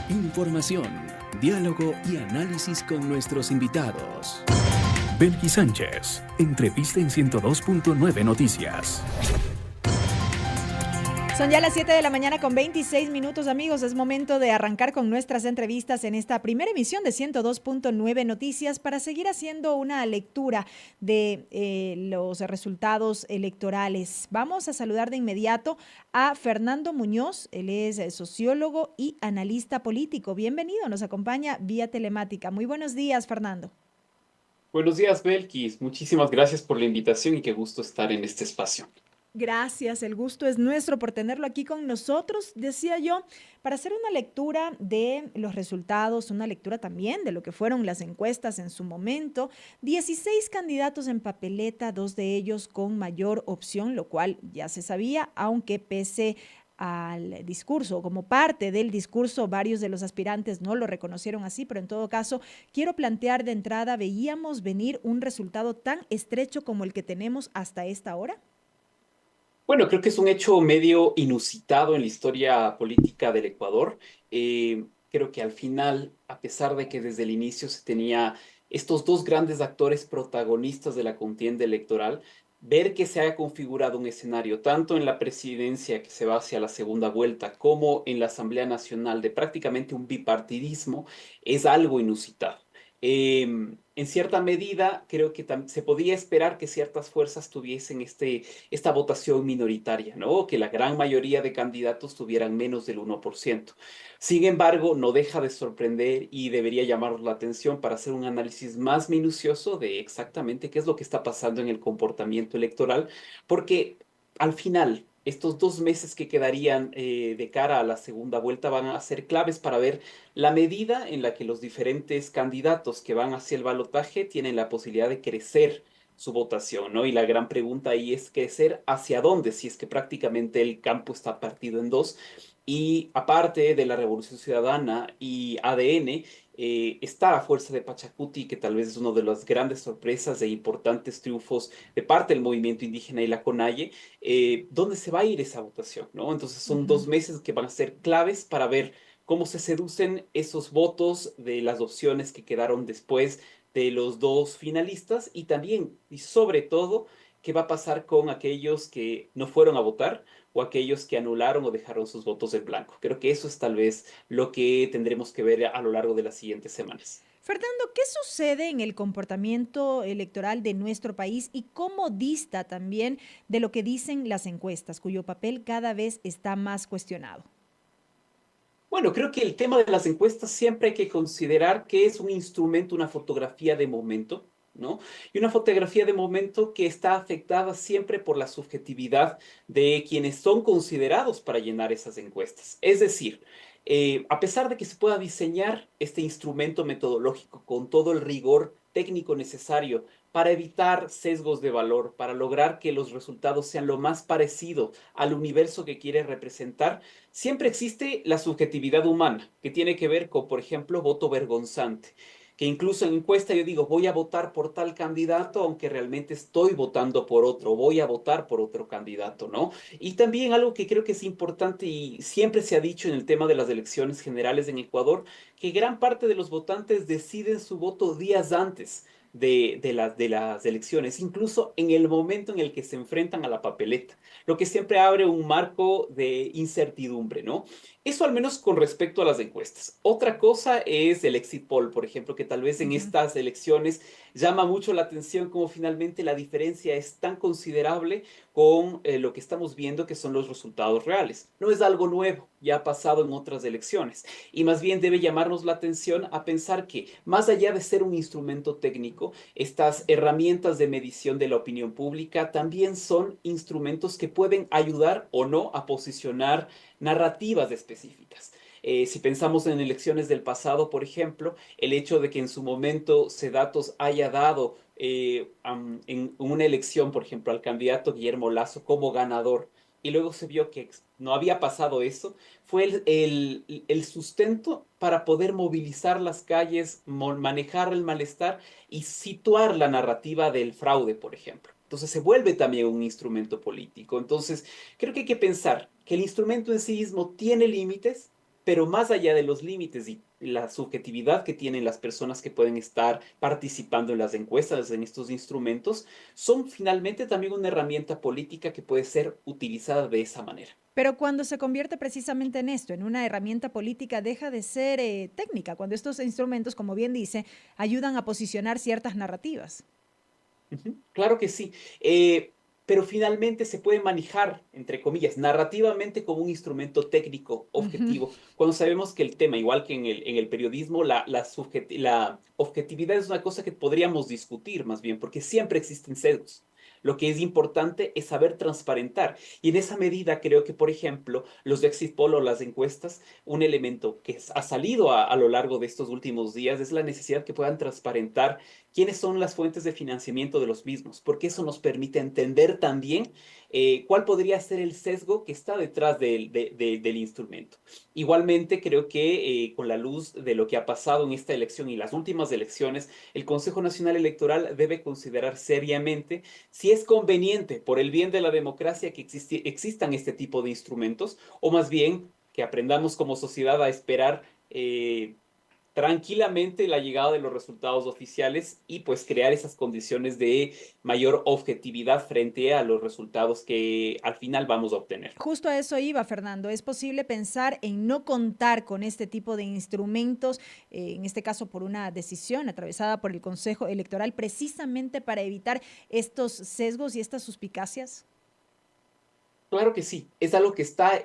Información, diálogo y análisis con nuestros invitados. Belkis Sánchez, entrevista en 102.9 Noticias. Son ya las 7 de la mañana con 26 minutos, amigos. Es momento de arrancar con nuestras entrevistas en esta primera emisión de 102.9 Noticias para seguir haciendo una lectura de los resultados electorales. Vamos a saludar de inmediato a Fernando Muñoz. Él es sociólogo y analista político. Bienvenido, nos acompaña vía telemática. Muy buenos días, Fernando. Buenos días, Belkis. Muchísimas gracias por la invitación y qué gusto estar en este espacio. Gracias, el gusto es nuestro por tenerlo aquí con nosotros, decía yo, para hacer una lectura de los resultados, una lectura también de lo que fueron las encuestas en su momento. 16 candidatos en papeleta, 2 de ellos con mayor opción, lo cual ya se sabía, aunque pese al discurso, como parte del discurso, varios de los aspirantes no lo reconocieron así, pero en todo caso, quiero plantear de entrada, ¿veíamos venir un resultado tan estrecho como el que tenemos hasta esta hora? Bueno, creo que es un hecho medio inusitado en la historia política del Ecuador. Creo que al final, a pesar de que desde el inicio se tenía estos dos grandes actores protagonistas de la contienda electoral, ver que se haya configurado un escenario tanto en la presidencia que se va hacia la segunda vuelta como en la Asamblea Nacional de prácticamente un bipartidismo es algo inusitado. En cierta medida, creo que se podía esperar que ciertas fuerzas tuviesen esta votación minoritaria, ¿no? Que la gran mayoría de candidatos tuvieran menos del 1%. Sin embargo, no deja de sorprender y debería llamarnos la atención para hacer un análisis más minucioso de exactamente qué es lo que está pasando en el comportamiento electoral, porque al final, estos 2 meses que quedarían de cara a la segunda vuelta van a ser claves para ver la medida en la que los diferentes candidatos que van hacia el balotaje tienen la posibilidad de crecer su votación, ¿no? Y la gran pregunta ahí es crecer hacia dónde, si es que prácticamente el campo está partido en dos. Y aparte de la Revolución Ciudadana y ADN, está Fuerza de Pachacuti, que tal vez es una de las grandes sorpresas e importantes triunfos de parte del movimiento indígena y la CONAIE, ¿dónde se va a ir esa votación, ¿no? Entonces son 2 meses que van a ser claves para ver cómo se seducen esos votos de las opciones que quedaron después de los dos finalistas y también y sobre todo qué va a pasar con aquellos que no fueron a votar o aquellos que anularon o dejaron sus votos en blanco. Creo que eso es tal vez lo que tendremos que ver a lo largo de las siguientes semanas. Fernando, ¿qué sucede en el comportamiento electoral de nuestro país y cómo dista también de lo que dicen las encuestas, cuyo papel cada vez está más cuestionado? Bueno, creo que el tema de las encuestas siempre hay que considerar que es un instrumento, una fotografía de momento, ¿no? Y una fotografía de momento que está afectada siempre por la subjetividad de quienes son considerados para llenar esas encuestas. Es decir, a pesar de que se pueda diseñar este instrumento metodológico con todo el rigor técnico necesario para evitar sesgos de valor, para lograr que los resultados sean lo más parecido al universo que quiere representar, siempre existe la subjetividad humana, que tiene que ver con, por ejemplo, voto vergonzante, que incluso en encuesta yo digo, voy a votar por tal candidato, aunque realmente estoy votando por otro, voy a votar por otro candidato, ¿no? Y también algo que creo que es importante y siempre se ha dicho en el tema de las elecciones generales en Ecuador, que gran parte de los votantes deciden su voto días antes de las elecciones, incluso en el momento en el que se enfrentan a la papeleta, lo que siempre abre un marco de incertidumbre, ¿no? Eso al menos con respecto a las encuestas. Otra cosa es el exit poll, por ejemplo, que tal vez en Ujú. estas elecciones llama mucho la atención como finalmente la diferencia es tan considerable con lo que estamos viendo que son los resultados reales. No es algo nuevo, ya ha pasado en otras elecciones y más bien debe llamarnos la atención a pensar que más allá de ser un instrumento técnico, estas herramientas de medición de la opinión pública también son instrumentos que pueden ayudar o no a posicionar narrativas específicas. Si pensamos en elecciones del pasado, por ejemplo, el hecho de que en su momento Sedatos haya dado en una elección, por ejemplo, al candidato Guillermo Lasso como ganador, y luego se vio que no había pasado eso, fue el sustento para poder movilizar las calles, manejar el malestar y situar la narrativa del fraude, por ejemplo. Entonces se vuelve también un instrumento político. Entonces creo que hay que pensar que el instrumento en sí mismo tiene límites, pero más allá de los límites y la subjetividad que tienen las personas que pueden estar participando en las encuestas, en estos instrumentos, son finalmente también una herramienta política que puede ser utilizada de esa manera. Pero cuando se convierte precisamente en esto, en una herramienta política, deja de ser técnica, cuando estos instrumentos, como bien dice, ayudan a posicionar ciertas narrativas. Ujú, claro que sí, pero finalmente se puede manejar, entre comillas, narrativamente como un instrumento técnico Ujú. objetivo, cuando sabemos que el tema, igual que en el periodismo, la objetividad es una cosa que podríamos discutir más bien, porque siempre existen sesgos. Lo que es importante es saber transparentar. Y en esa medida creo que, por ejemplo, los exit poll o las encuestas, un elemento que ha salido a lo largo de estos últimos días es la necesidad que puedan transparentar quiénes son las fuentes de financiamiento de los mismos, porque eso nos permite entender también cuál podría ser el sesgo que está detrás del instrumento. Igualmente, creo que con la luz de lo que ha pasado en esta elección y las últimas elecciones, el Consejo Nacional Electoral debe considerar seriamente si es conveniente, por el bien de la democracia, que existan este tipo de instrumentos, o más bien que aprendamos como sociedad a esperar tranquilamente la llegada de los resultados oficiales y pues crear esas condiciones de mayor objetividad frente a los resultados que al final vamos a obtener. Justo a eso iba, Fernando. ¿Es posible pensar en no contar con este tipo de instrumentos, en este caso por una decisión atravesada por el Consejo Electoral, precisamente para evitar estos sesgos y estas suspicacias? Claro que sí, es algo que está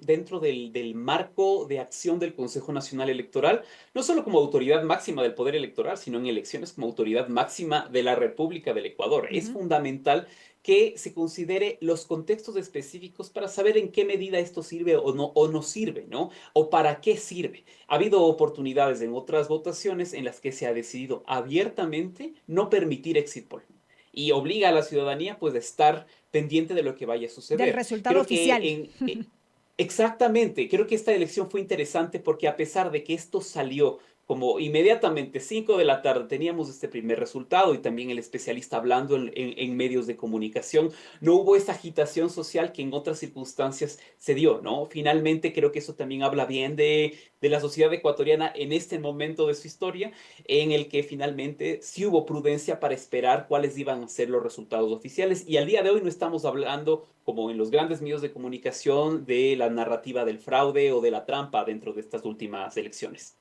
dentro del marco de acción del Consejo Nacional Electoral, no solo como autoridad máxima del poder electoral, sino en elecciones como autoridad máxima de la República del Ecuador. Es Ujú. fundamental que se considere los contextos específicos para saber en qué medida esto sirve o no sirve, ¿no? O para qué sirve. Ha habido oportunidades en otras votaciones en las que se ha decidido abiertamente no permitir exit poll y obliga a la ciudadanía pues a estar pendiente de lo que vaya a Del suceder. resultado Creo que oficial. exactamente, creo que esta elección fue interesante porque a pesar de que esto salió como inmediatamente 5 de la tarde teníamos este primer resultado y también el especialista hablando en medios de comunicación, no hubo esa agitación social que en otras circunstancias se dio, ¿no? Finalmente creo que eso también habla bien de la sociedad ecuatoriana en este momento de su historia, en el que finalmente sí hubo prudencia para esperar cuáles iban a ser los resultados oficiales. Y al día de hoy no estamos hablando, como en los grandes medios de comunicación, de la narrativa del fraude o de la trampa dentro de estas últimas elecciones.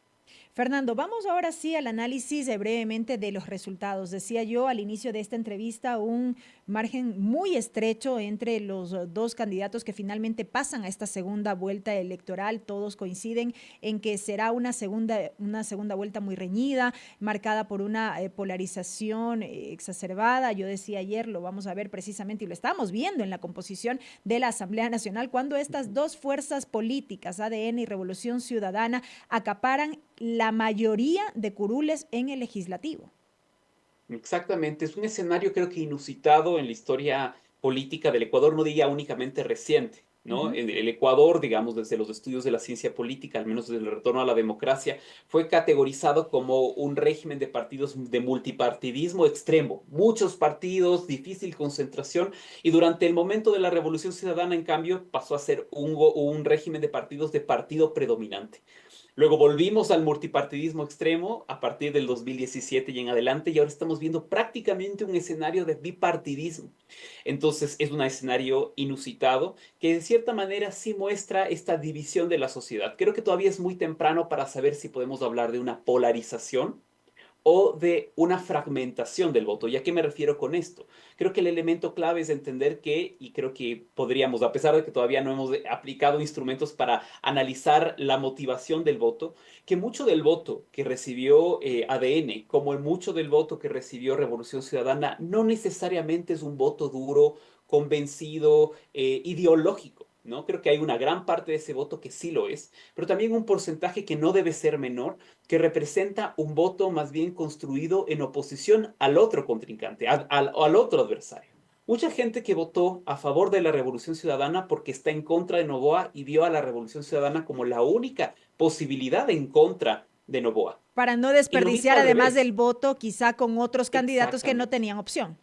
Fernando, vamos ahora sí al análisis brevemente de los resultados. Decía yo al inicio de esta entrevista un margen muy estrecho entre los dos candidatos que finalmente pasan a esta segunda vuelta electoral. Todos coinciden en que será una segunda vuelta muy reñida, marcada por una polarización exacerbada. Yo decía ayer, lo vamos a ver precisamente y lo estamos viendo en la composición de la Asamblea Nacional, cuando estas dos fuerzas políticas, ADN y Revolución Ciudadana, acaparan la mayoría de curules en el legislativo. Exactamente, es un escenario creo que inusitado en la historia política del Ecuador, no diría únicamente reciente, ¿no? Ujú. El Ecuador, digamos, desde los estudios de la ciencia política, al menos desde el retorno a la democracia, fue categorizado como un régimen de partidos de multipartidismo extremo, muchos partidos, difícil concentración, y durante el momento de la Revolución Ciudadana, en cambio, pasó a ser un régimen de partidos de partido predominante. Luego volvimos al multipartidismo extremo a partir del 2017 y en adelante, y ahora estamos viendo prácticamente un escenario de bipartidismo. Entonces es un escenario inusitado que de cierta manera sí muestra esta división de la sociedad. Creo que todavía es muy temprano para saber si podemos hablar de una polarización o de una fragmentación del voto. ¿Y a qué me refiero con esto? Creo que el elemento clave es entender que, y creo que podríamos, a pesar de que todavía no hemos aplicado instrumentos para analizar la motivación del voto, que mucho del voto que recibió ADN, como en mucho del voto que recibió Revolución Ciudadana, no necesariamente es un voto duro, convencido, ideológico. ¿No? Creo que hay una gran parte de ese voto que sí lo es, pero también un porcentaje que no debe ser menor, que representa un voto más bien construido en oposición al otro contrincante, al otro adversario. Mucha gente que votó a favor de la Revolución Ciudadana porque está en contra de Noboa y vio a la Revolución Ciudadana como la única posibilidad en contra de Noboa. Para no Y lo mismo desperdiciar al además del revés. voto quizá con otros candidatos que no Exactamente. tenían opción.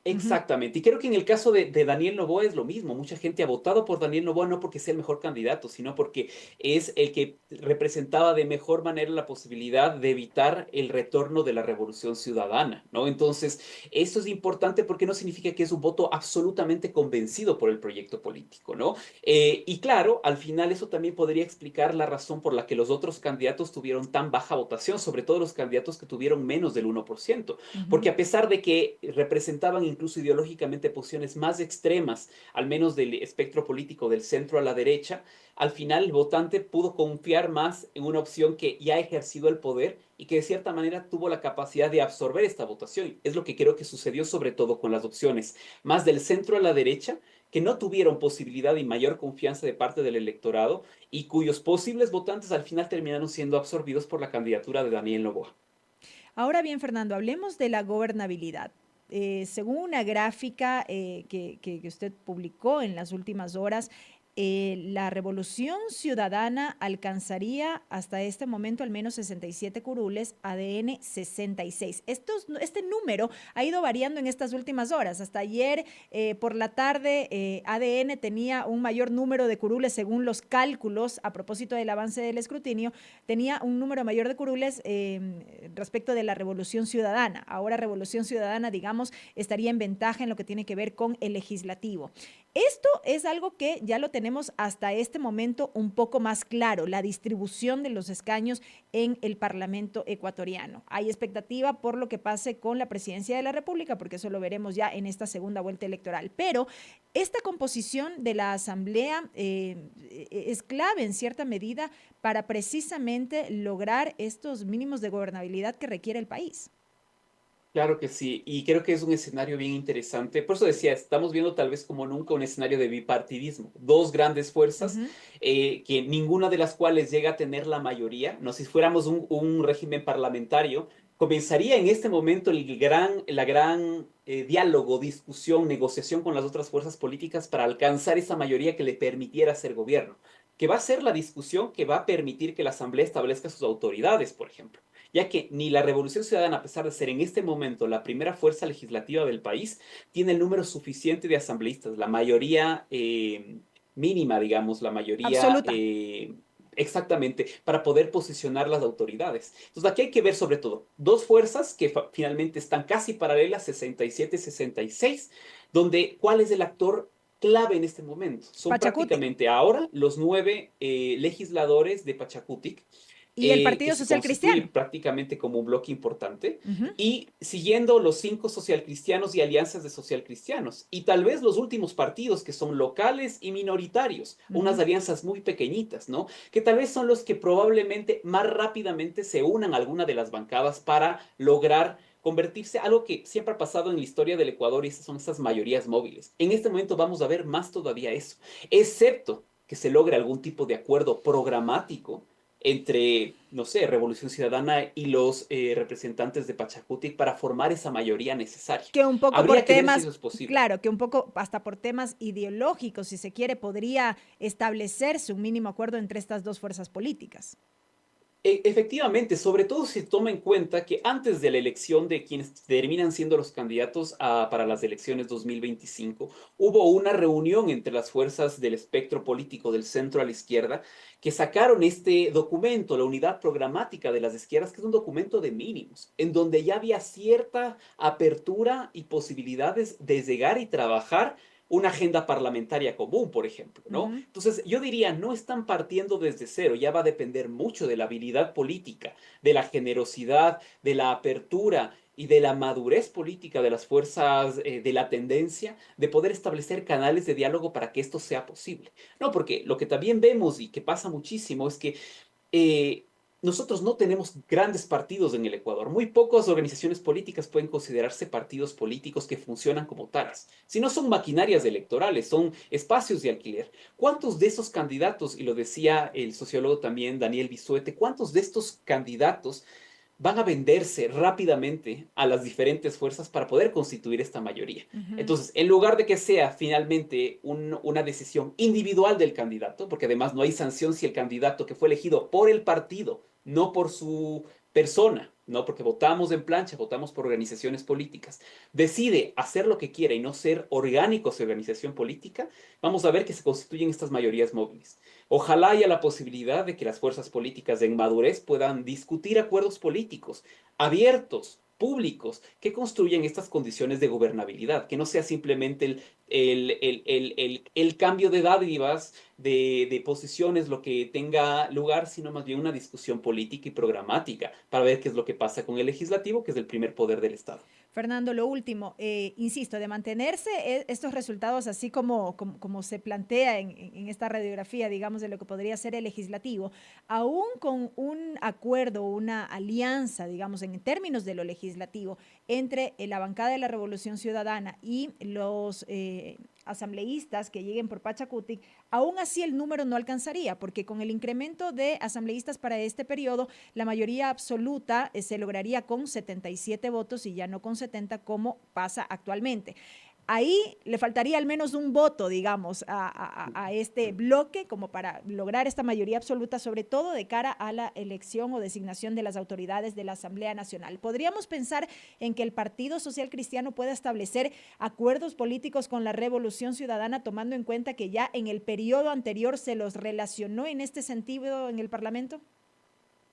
Ujú. Exactamente. Y creo que en el caso de Daniel Noboa es lo mismo. Mucha gente ha votado por Daniel Noboa no porque sea el mejor candidato, sino porque es el que representaba de mejor manera la posibilidad de evitar el retorno de la revolución ciudadana, ¿no? Entonces, eso es importante porque no significa que es un voto absolutamente convencido por el proyecto político, ¿no? Y claro, al final eso también podría explicar la razón por la que los otros candidatos tuvieron tan baja votación, sobre todo los candidatos que tuvieron menos del 1%. Ujú. Porque a pesar de que representaban incluso ideológicamente posiciones más extremas, al menos del espectro político del centro a la derecha, al final el votante pudo confiar más en una opción que ya ha ejercido el poder y que de cierta manera tuvo la capacidad de absorber esta votación. Es lo que creo que sucedió sobre todo con las opciones más del centro a la derecha, que no tuvieron posibilidad y mayor confianza de parte del electorado y cuyos posibles votantes al final terminaron siendo absorbidos por la candidatura de Daniel Noboa. Ahora bien, Fernando, hablemos de la gobernabilidad. Según una gráfica que usted publicó en las últimas horas, la revolución ciudadana alcanzaría hasta este momento al menos 67 curules, ADN 66. Este número ha ido variando en estas últimas horas. Hasta ayer por la tarde, ADN tenía un mayor número de curules según los cálculos a propósito del avance del escrutinio, tenía un número mayor de curules respecto de la Revolución Ciudadana. Ahora Revolución Ciudadana, digamos, estaría en ventaja en lo que tiene que ver con el legislativo. Esto es algo que ya lo tenemos hasta este momento un poco más claro, la distribución de los escaños en el Parlamento ecuatoriano. Hay expectativa por lo que pase con la presidencia de la República, porque eso lo veremos ya en esta segunda vuelta electoral. Pero esta composición de la Asamblea es clave en cierta medida para precisamente lograr estos mínimos de gobernabilidad que requiere el país. Claro que sí, y creo que es un escenario bien interesante. Por eso decía, estamos viendo tal vez como nunca un escenario de bipartidismo. Dos grandes fuerzas, Ujú. que ninguna de las cuales llega a tener la mayoría. No, si fuéramos un régimen parlamentario, comenzaría en este momento la gran diálogo, discusión, negociación con las otras fuerzas políticas para alcanzar esa mayoría que le permitiera hacer gobierno. Que va a ser la discusión que va a permitir que la Asamblea establezca sus autoridades, por ejemplo, ya que ni la Revolución Ciudadana, a pesar de ser en este momento la primera fuerza legislativa del país, tiene el número suficiente de asambleístas, la mayoría mínima, digamos, la mayoría Absoluta. exactamente, para poder posicionar las autoridades. Entonces, aquí hay que ver sobre todo dos fuerzas que finalmente están casi paralelas, 67-66, donde ¿cuál es el actor clave en este momento? Son Pachacuti. prácticamente ahora los 9 legisladores de Pachacutic, Y el que Partido se Social constituye Cristiano. prácticamente como un bloque importante, Ujú. y siguiendo los 5 socialcristianos y alianzas de socialcristianos, y tal vez los últimos partidos que son locales y minoritarios, unas Ujú. alianzas muy pequeñitas, ¿no? Que tal vez son los que probablemente más rápidamente se unan a alguna de las bancadas para lograr convertirse algo que siempre ha pasado en la historia del Ecuador y esas son esas mayorías móviles. En este momento vamos a ver más todavía eso, excepto que se logre algún tipo de acuerdo programático entre, no sé, Revolución Ciudadana y los representantes de Pachacuti para formar esa mayoría necesaria. Que un poco por Habría que ver si temas, eso es posible. claro, que un poco hasta por temas ideológicos, si se quiere, podría establecerse un mínimo acuerdo entre estas dos fuerzas políticas. Efectivamente, sobre todo si toma en cuenta que antes de la elección de quienes terminan siendo los candidatos para las elecciones 2025, hubo una reunión entre las fuerzas del espectro político del centro a la izquierda que sacaron este documento, la unidad programática de las izquierdas, que es un documento de mínimos, en donde ya había cierta apertura y posibilidades de llegar y trabajar una agenda parlamentaria común, por ejemplo, ¿no? Ujú. Entonces, yo diría, no están partiendo desde cero, ya va a depender mucho de la habilidad política, de la generosidad, de la apertura y de la madurez política de las fuerzas de la tendencia de poder establecer canales de diálogo para que esto sea posible. No, porque lo que también vemos y que pasa muchísimo es que eh, nosotros no tenemos grandes partidos en el Ecuador. Muy pocas organizaciones políticas pueden considerarse partidos políticos que funcionan como tales. Si no son maquinarias electorales, son espacios de alquiler. ¿Cuántos de esos candidatos, y lo decía el sociólogo también Daniel Bisuete, cuántos de estos candidatos van a venderse rápidamente a las diferentes fuerzas para poder constituir esta mayoría? Ujú. Entonces, en lugar de que sea finalmente una decisión individual del candidato, porque además no hay sanción si el candidato que fue elegido por el partido, no por su persona, ¿no? Porque votamos en plancha, votamos por organizaciones políticas, decide hacer lo que quiera y no ser orgánico su organización política, vamos a ver que se constituyen estas mayorías móviles. Ojalá haya la posibilidad de que las fuerzas políticas en madurez puedan discutir acuerdos políticos abiertos, públicos, que construyan estas condiciones de gobernabilidad, que no sea simplemente el cambio de dádivas, de posiciones, lo que tenga lugar, sino más bien una discusión política y programática para ver qué es lo que pasa con el legislativo, que es el primer poder del Estado. Fernando, lo último, insisto, de mantenerse estos resultados así como se plantea en esta radiografía, digamos, de lo que podría ser el legislativo, aún con un acuerdo, una alianza, digamos, en términos de lo legislativo, entre la bancada de la Revolución Ciudadana y los asambleístas que lleguen por Pachacutic, aún así el número no alcanzaría, porque con el incremento de asambleístas para este periodo, la mayoría absoluta se lograría con 77 votos y ya no con 70 como pasa actualmente. Ahí le faltaría al menos un voto, digamos, a este bloque como para lograr esta mayoría absoluta, sobre todo de cara a la elección o designación de las autoridades de la Asamblea Nacional. ¿Podríamos pensar en que el Partido Social Cristiano pueda establecer acuerdos políticos con la Revolución Ciudadana, tomando en cuenta que ya en el periodo anterior se los relacionó en este sentido en el Parlamento?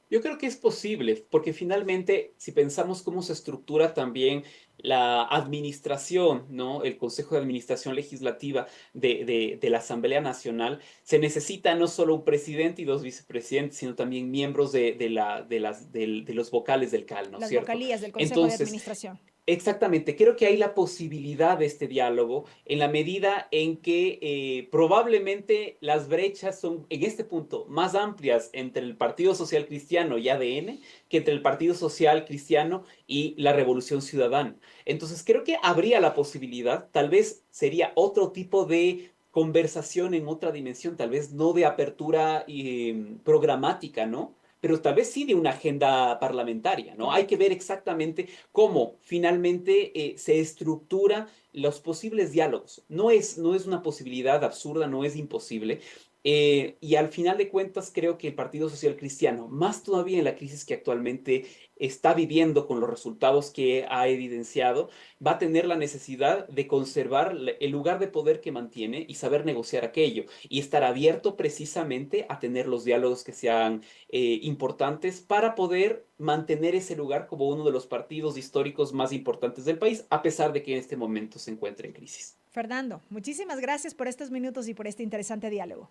Yo creo que es posible, porque finalmente, si pensamos cómo se estructura también la administración, ¿no? El Consejo de Administración Legislativa de la Asamblea Nacional, se necesita no solo un presidente y dos vicepresidentes, sino también miembros de los vocales del CAL, ¿no es Las cierto? vocalías del Consejo de Entonces, Administración. exactamente, creo que hay la posibilidad de este diálogo en la medida en que probablemente las brechas son en este punto más amplias entre el Partido Social Cristiano y ADN que entre el Partido Social Cristiano y la Revolución Ciudadana. Entonces creo que habría la posibilidad, tal vez sería otro tipo de conversación en otra dimensión, tal vez no de apertura programática, ¿no? Pero tal vez sí de una agenda parlamentaria, ¿no? Hay que Correcto. ver exactamente cómo finalmente se estructura los posibles diálogos. No es una posibilidad absurda, no es imposible. Y al final de cuentas creo que el Partido Social Cristiano, más todavía en la crisis que actualmente está viviendo con los resultados que ha evidenciado, va a tener la necesidad de conservar el lugar de poder que mantiene y saber negociar aquello y estar abierto precisamente a tener los diálogos que sean importantes para poder mantener ese lugar como uno de los partidos históricos más importantes del país, a pesar de que en este momento se encuentra en crisis. Fernando, muchísimas gracias por estos minutos y por este interesante diálogo.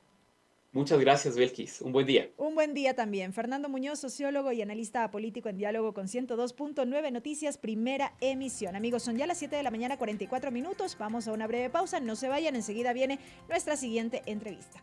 Muchas gracias, Belkis. Un buen día. Un buen día también. Fernando Muñoz, sociólogo y analista político en diálogo con 102.9 Noticias, primera emisión. Amigos, son ya las 7 de la mañana, 44 minutos. Vamos a una breve pausa. No se vayan, enseguida viene nuestra siguiente entrevista.